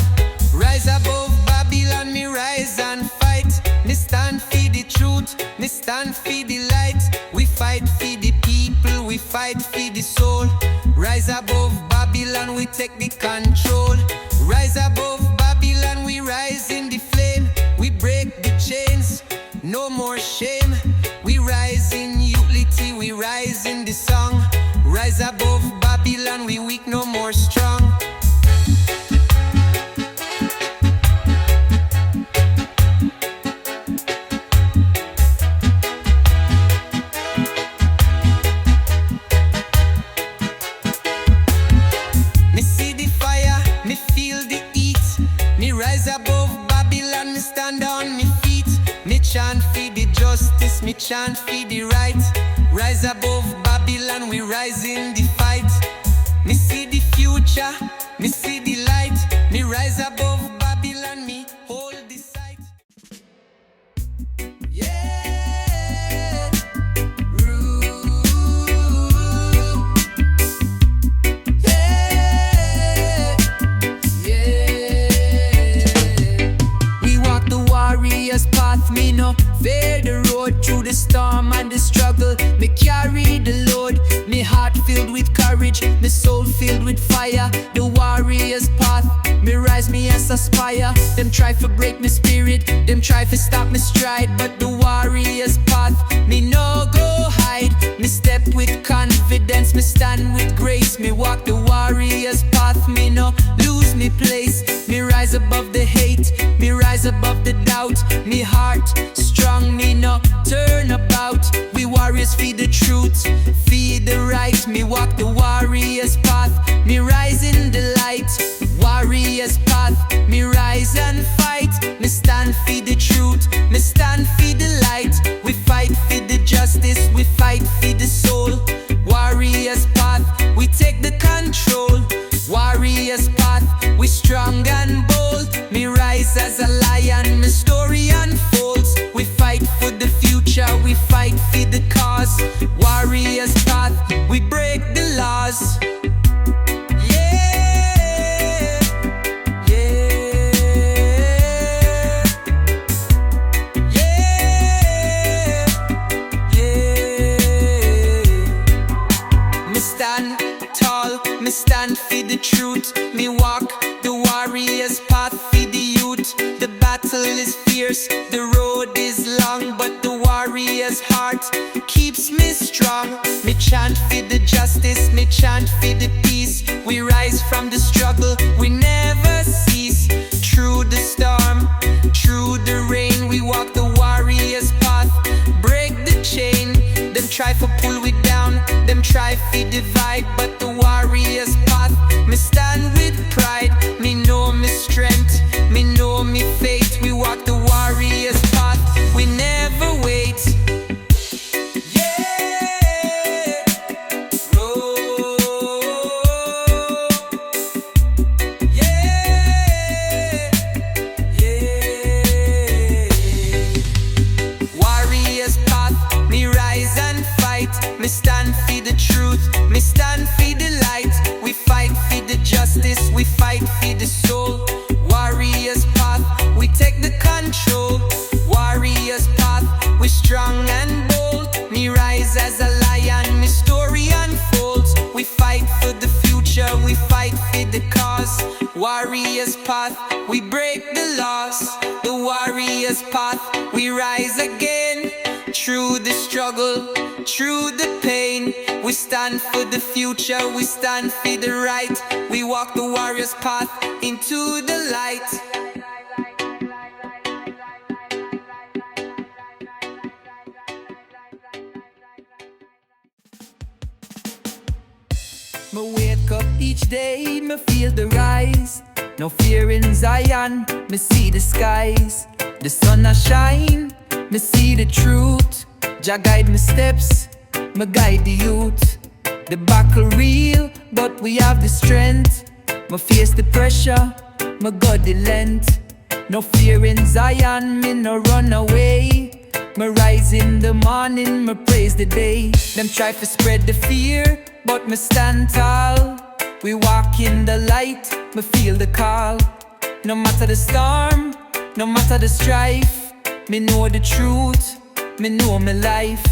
Rise above Babylon, me rise and fight. Me stand for the truth, me stand for the light. We fight for the people, we fight for the soul. Rise above Babylon, we take the control. Rise above Babylon, we rise in the flame. We break the chains, no more shame. We rise in unity, we rise in the song. Rise above Babylon, we weak, no more strong. Rise above Babylon, me stand on me feet. Me chant for the justice, me chant for the right. Rise above Babylon, we rise in the fight. Me see the future, me see the light. Me rise above Babylon, me hold the sight. Yeah, rule. Yeah, yeah. We walk the warrior's path, me no fear the road through the storm and the struggle. Me carry the load, me heart filled with courage, me soul filled with fire. The warrior's path, me rise, me as aspire. Them try to break me spirit, them try to stop me stride, but the warrior's path, me no go hide. Me step with confidence, me stand with grace. Me walk the warrior's path, me no lose me place. Me rise above the hate, me rise above the doubt. Me heart strong, me no turn about. We warriors feed the truth, feed the right. Me walk the warrior's path, me rise in the light. Warrior's path, me rise and fight. Me stand for the truth, me stand for the light. We fight for the justice, we fight for the soul. Warrior's path, we take the control. Warrior's path, we strong and bold. Me rise as a lion, my story unfolds. We fight for the future, we fight for the cause. Warrior's path, we break the laws. Yeah, yeah, yeah, yeah. Me stand tall, me stand for the truth. Me walk the warrior's path for the youth. The battle is fierce, the road is long, but the warrior's heart keeps me strong. Me chant for the justice, me chant for the peace. We rise from the struggle, we never cease. Through the storm, through the rain, we walk the warrior's path, break the chain. Them try to pull we down, them try to divide, but the warrior's path, me stand with pride. Me know me strength, me know me faith. We walk the warrior's path, we never wait. Yeah, oh, yeah, yeah. Warrior's path, me rise and fight. Me stand for the truth, me stand for the light. We fight for the justice, we fight for the soul. Warrior's path, we take the control. Warrior's path, we strong and bold. Me rise as a lion, me story unfolds. We fight for the future, we fight for the cause. Warrior's path, we break the laws. The warrior's path, we rise again. Through the struggle, through the pain, we stand for the future, we stand for the right. We walk the warrior's path into the light. Me wake up each day, me feel the rise. No fear in Zion, me see the skies. The sun a shine, me see the truth. Jah guide me steps, me guide the youth. The battle real, but we have the strength. Me face the pressure, me got the length. No fear in Zion, me no run away. Me rise in the morning, me praise the day. Them try to spread the fear, but me stand tall. We walk in the light, me feel the call. No matter the storm, no matter the strife, me know the truth, me know my life.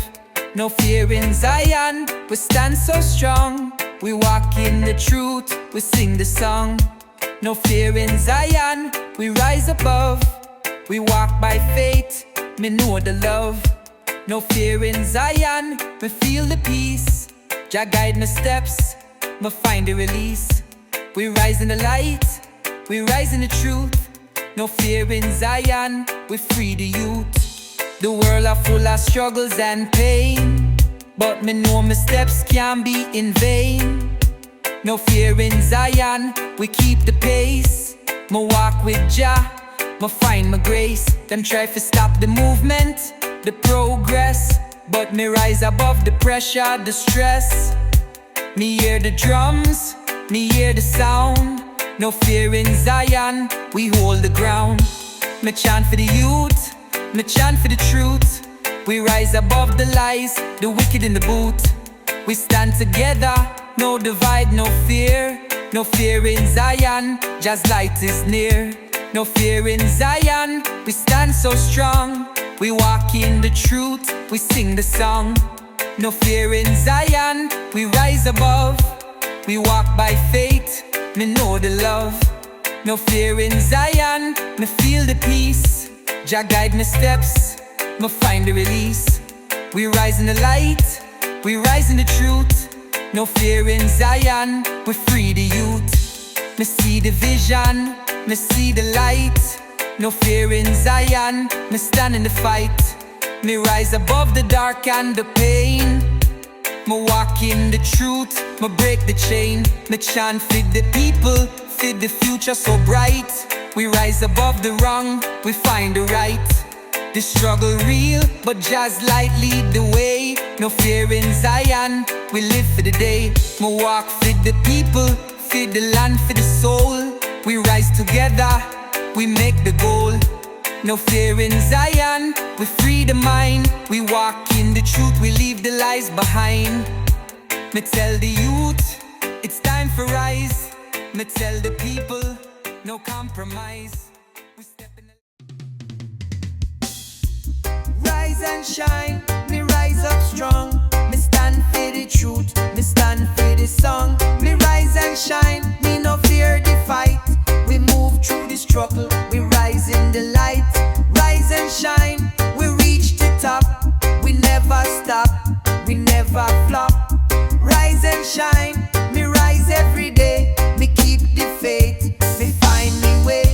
No fear in Zion, we stand so strong. We walk in the truth, we sing the song. No fear in Zion, we rise above. We walk by faith, me know the love. No fear in Zion, me feel the peace. Jah guide my steps, me find the release. We rise in the light, we rise in the truth. No fear in Zion, we free the youth. The world are full of struggles and pain, but me know my steps can't be in vain. No fear in Zion, we keep the pace. Me walk with Jah, me find my grace. Them try to stop the movement, the progress, but me rise above the pressure, the stress. Me hear the drums, me hear the sound. No fear in Zion, we hold the ground. Me chant for the youth, me chant for the truth. We rise above the lies, the wicked in the boot. We stand together, no divide, no fear. No fear in Zion, Jah's light is near. No fear in Zion, we stand so strong. We walk in the truth, we sing the song. No fear in Zion, we rise above. We walk by faith, me know the love. No fear in Zion, me feel the peace. Jah guide my steps, me find the release. We rise in the light, we rise in the truth. No fear in Zion, we free the youth. Me see the vision, me see the light. No fear in Zion, me stand in the fight. Me rise above the dark and the pain. Me walk in the truth, me break the chain. Me chant for the people, for the future so bright. We rise above the wrong, we find the right. The struggle real, but Jah's light lead the way. No fear in Zion, we live for the day. Me walk for the people, for the land, for the soul. We rise together, we make the goal. No fear in Zion, we free the mind. We walk in the truth, we leave the lies behind. Me tell the youth, it's time for rise. Me tell the people, no compromise. We step in the rise and shine, me rise up strong. Me stand for the truth, me stand for the song. Me rise and shine, me no fear the fight. We move through the struggle, we rise in the light. Rise and shine, we reach the top. We never stop, we never flop. and shine. Me rise every day, me keep the faith. Me find me way,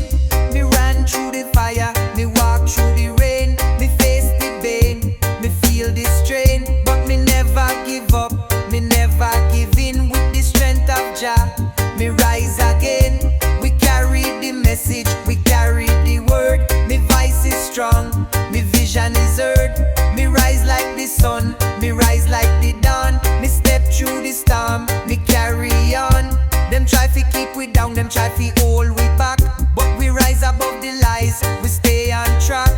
me run through the fire, me walk through the rain. Me face the pain, me feel the strain, but me never give up, me never give in. With the strength of Jah, me rise again. We carry the message, we carry the word. Me voice is strong, me vision is heard. Me rise like the sun, me rise like the dawn. Me step through the storm, me carry on. Them try to keep we down, them try to hold we back, but we rise above the lies, we stay on track.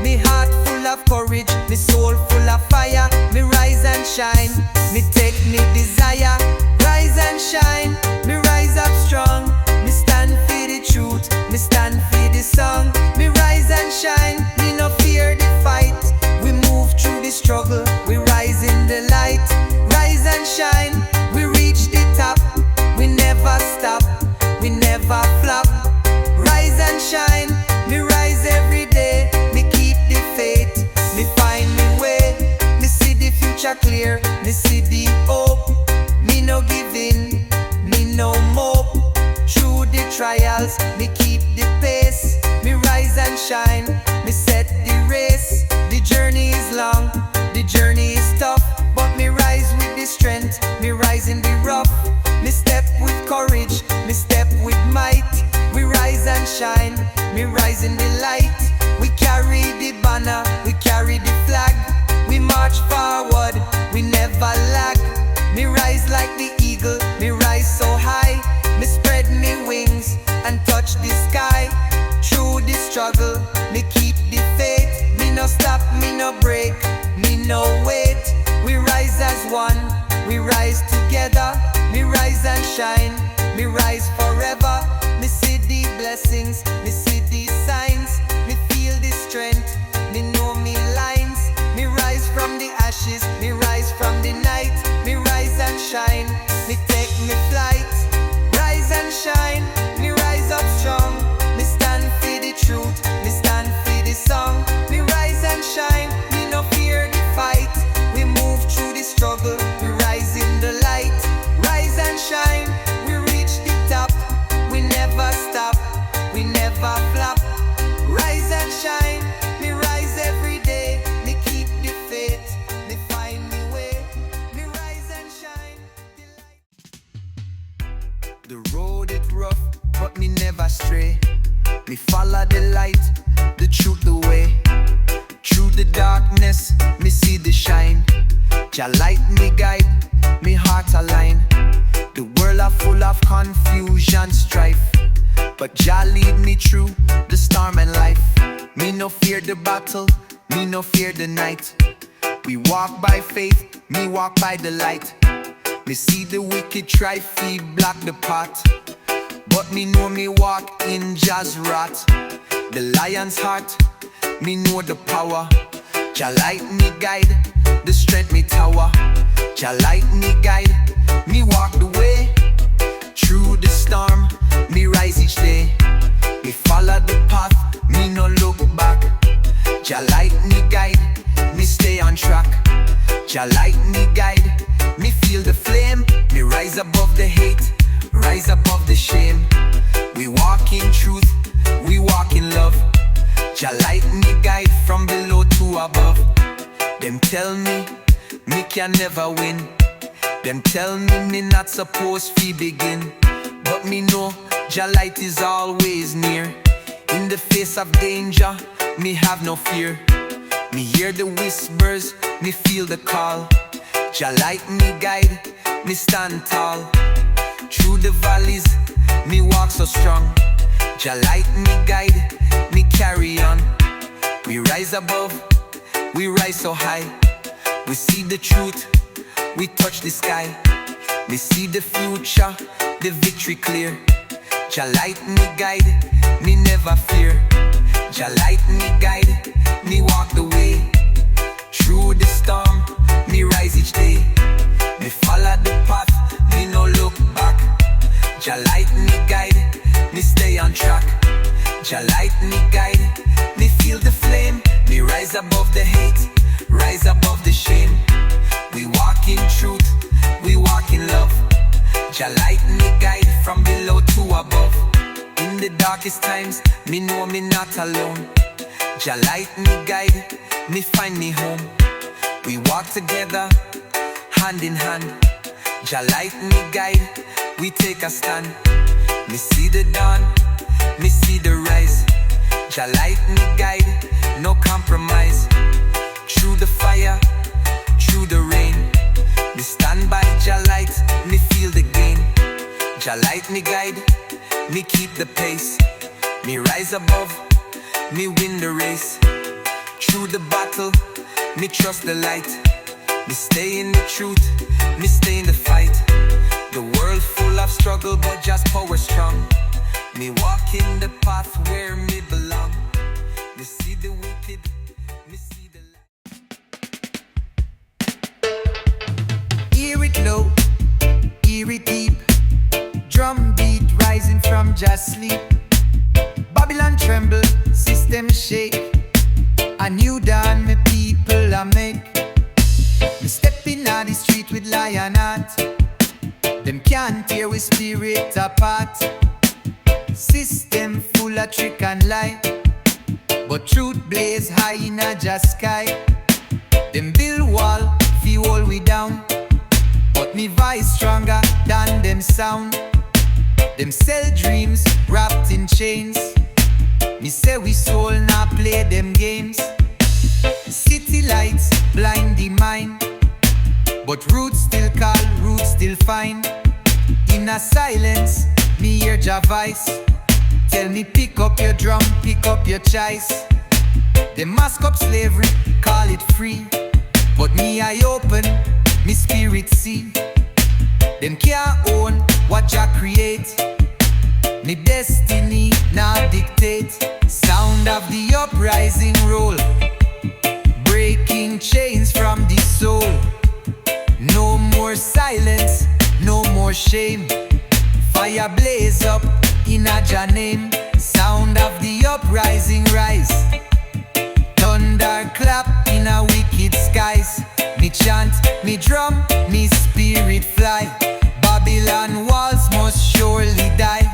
Me heart full of courage, me soul full of fire. Me rise and shine, me take me desire. Rise and shine, me rise up strong. Me stand for the truth, me stand for the song. Me rise and shine, me no fear the fight. We move through the struggle, we rise in the light. Rise and shine, we reach the top. We never stop, we never flop. Rise and shine, me rise every day. Me keep the faith, me find me way. Me see the future clear, me see the hope. Me no give in, me no mope. Through the trials, me keep the pace. Me rise and shine, me set the race. The journey is long, the journey is tough, but me rise with the strength, me rise in the rough. Me step with courage, me step with might. We rise and shine, me rise in the light. We carry the banner, we carry the flag. We march forward, we never lag. Me rise like the eagle, me rise so high. Me spread me wings and touch the sky. Through the struggle, me keep the faith. Me no stop, me no break, me no wait. We rise as one, we rise together. Me rise and shine, me rise forever. Me see the blessings, me see the signs. Me feel the strength, me know me lines. Me rise from the ashes, me rise from the night. Me rise and shine, me take me flight. Rise and shine, me rise up strong. Me stand for the truth, me stand for the song. Me rise and shine, me no fear the fight. We move through the struggle, we rise in the light. Rise and shine, we reach the top. We never stop, we never flop. Rise and shine, me rise every day. Me keep the faith, me find me way. Me rise and shine. The road is rough, but me never stray. Me follow the light, the truth, the way. Through the darkness, me see the shine. Jah Light me guide, me heart align. The world are full of confusion, strife, but Jah lead me through the storm and life. Me no fear the battle, me no fear the night. We walk by faith, me walk by the light. Me see the wicked try to block the path, but me know me walk in Jah's wrath. The lion's heart, me know the power. Jah Light me guide, the strength me tower. Jah Light me guide, me walk the way. Through the storm, me rise each day. Me follow the path, me no look back. Jah Light me guide, me stay on track. Jah Light me guide, me feel the flame. Me rise above the hate, rise above the shame. We walk in truth, we walk in love. Jah Light me guide from below to above. Them tell me can never win. Them tell me not supposed to begin, but me know Jah Light is always near. In the face of danger, me have no fear. Me hear the whispers, me feel the call. Jah Light me guide, me stand tall. Through the valleys, me walk so strong. Jah Light me guide, me carry on. We rise above, we rise so high. We see the truth, we touch the sky. Me see the future, the victory clear. Jah Light me guide, me never fear. Jah Light me guide, me walk the way. Through the storm, me rise each day. Me follow the path, me no look back. Jah Light me guide, me stay on track. Jah Light me guide, me feel the flame. Me rise above the hate, rise above the shame. We walk in truth, we walk in love. darkest times, me know me not alone. Jah Light me guide, me find me home. We walk together, hand in hand. Jah Light me guide, we take a stand. Me see the dawn, me see the rise. Jah Light me guide, no compromise. Through the fire, through the rain, me stand by Jah Light, me feel the gain. Jah Light me guide, me keep the pace. Me rise above, me win the race. Through the battle, me trust the light. Me stay in the truth, me stay in the fight. The world full of struggle, but just power strong. Me walk in the path where me belong. Me see the wicked, me see the light. Hear it low, hear it deep. Drum beat rising from just sleep. Babylon tremble, system shake. A new dawn, me people are make. Me stepping on the street with lion heart. Them can't tear with spirit apart. System full of trick and lie, but truth blaze high in a just sky. Them build wall, fi hold we down, but me voice stronger than them sound. Them sell dreams wrapped in chains. Me say we soul not play them games. City lights blind the mind, but roots still call, roots still find. In a silence, me hear Jah voice. Tell me pick up your drum, pick up your choice. They mask up slavery, call it free, but me I open, me spirit see. Them can't own what Jah create. Me destiny now dictate. Sound of the uprising roll, breaking chains from the soul. No more silence, no more shame. Fire blaze up in a Jah name. Sound of the uprising rise. Thunder clap in a wicked skies. Me chant, me drum, me spirit fly. Babylon walls must surely die.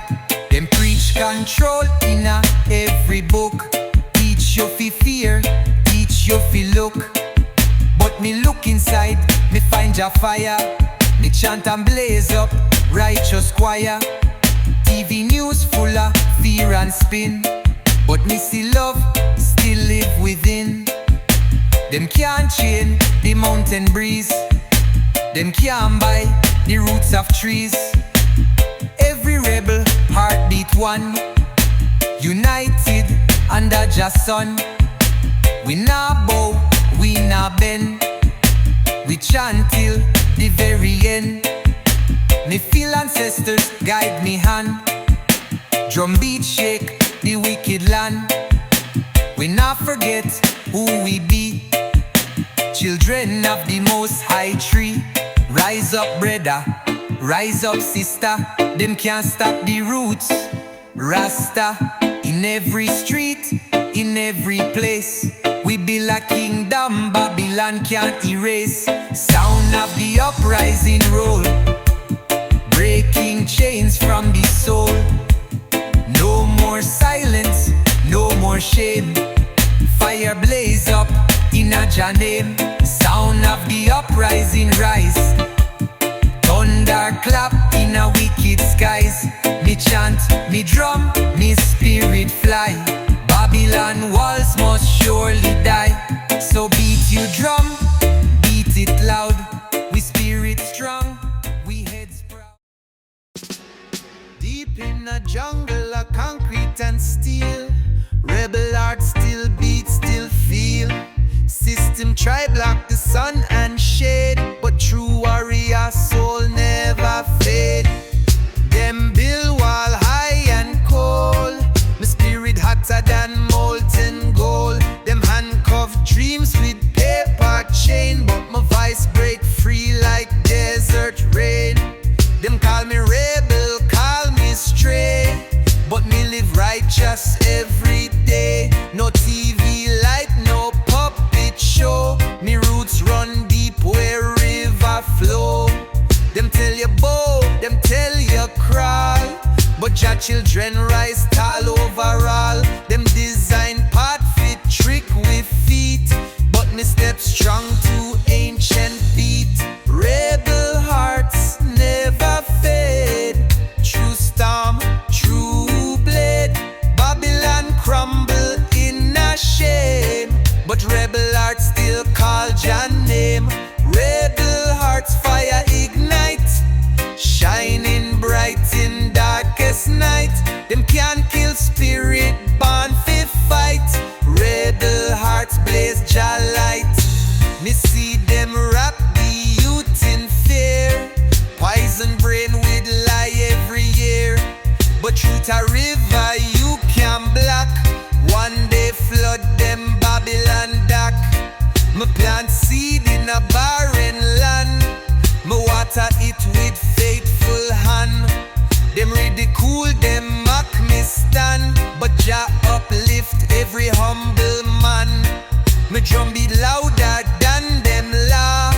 Them preach control in a every book. Teach you fi fear, teach you fi look. But me look inside, me find Jah fire. Me chant and blaze up, righteous choir. TV news full of fear and spin, but me see love still live within. Them can't chain the mountain breeze. Them can't buy the roots of trees. Every rebel heartbeat one, united under Jah sun. We not bow, we not bend. We chant till the very end. Me feel ancestors guide me hand. Drum beat shake the wicked land. We not forget who we be. Children of the most high tree. Rise up brother, rise up sister. Them can't stop the roots. Rasta in every street, in every place. We build a kingdom Babylon can't erase. Sound of the uprising roll, breaking chains from the soul. No more silence, no more shame. Fire blaze up in a Jah name. Sound of the uprising rise. Thunder clap in a wicked skies. Me chant, me drum, me spirit fly. Babylon walls must surely die. So beat you drum, beat it loud. We spirit strong, we heads proud. Deep in a jungle of concrete and steel, rebel heart still beat, still feel. System try block the sun and shade, but true warrior soul never fade. Them build wall high and cold. My spirit hotter than molten gold. Them handcuff dreams with paper chain, but my voice break free like desert rain. Them call me rebel, call me stray, but me live righteous every day. No TV light, no puppet show. Me roots run deep where river flow. Them tell you bow, them tell you crawl, but But Jah children rise tall overall. Them design path fit trick with feet, but me step strong to ancient beat. Rebel hearts never fade. True storm, true blade. Babylon crumble in a shame, but rebel hearts still call Jah name. Rebel hearts fire ignite, shining bright in darkest night. Them can't kill spirit, born fi fight. Rebel hearts blaze Jah light. Me see them wrap the youth in fear, poison brain with lie every year. But truth a river you can block. One day flood them Babylon dock. Me plant seed in a barren land. Me water it with faithful hand. Them ridicule, them mock me stand, but Jah uplift every humble man. Me drum beat louder than them law.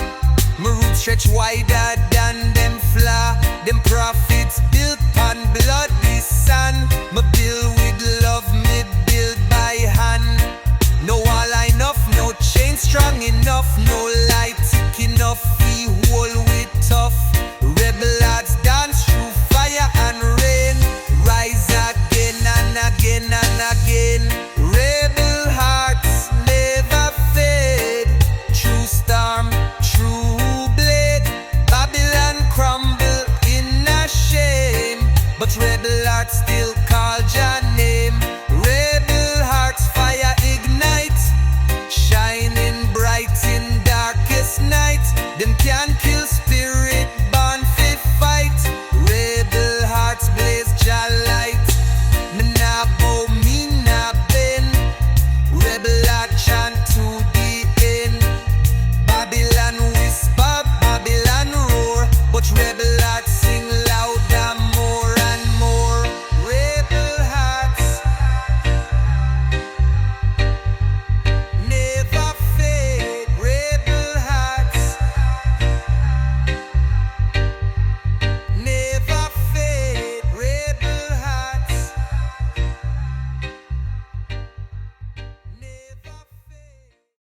Me roots stretch wider than them flaw. Them prophets built on bloody sand. Me build with love, me build by hand. No wall enough, no chain strong enough, no light thick enough, we hold with tough. Rebel hearts dance through fire and rain, rise again and again and again. Rebel hearts never fade. True storm, true blade. Babylon crumble in a shame, but rebel hearts still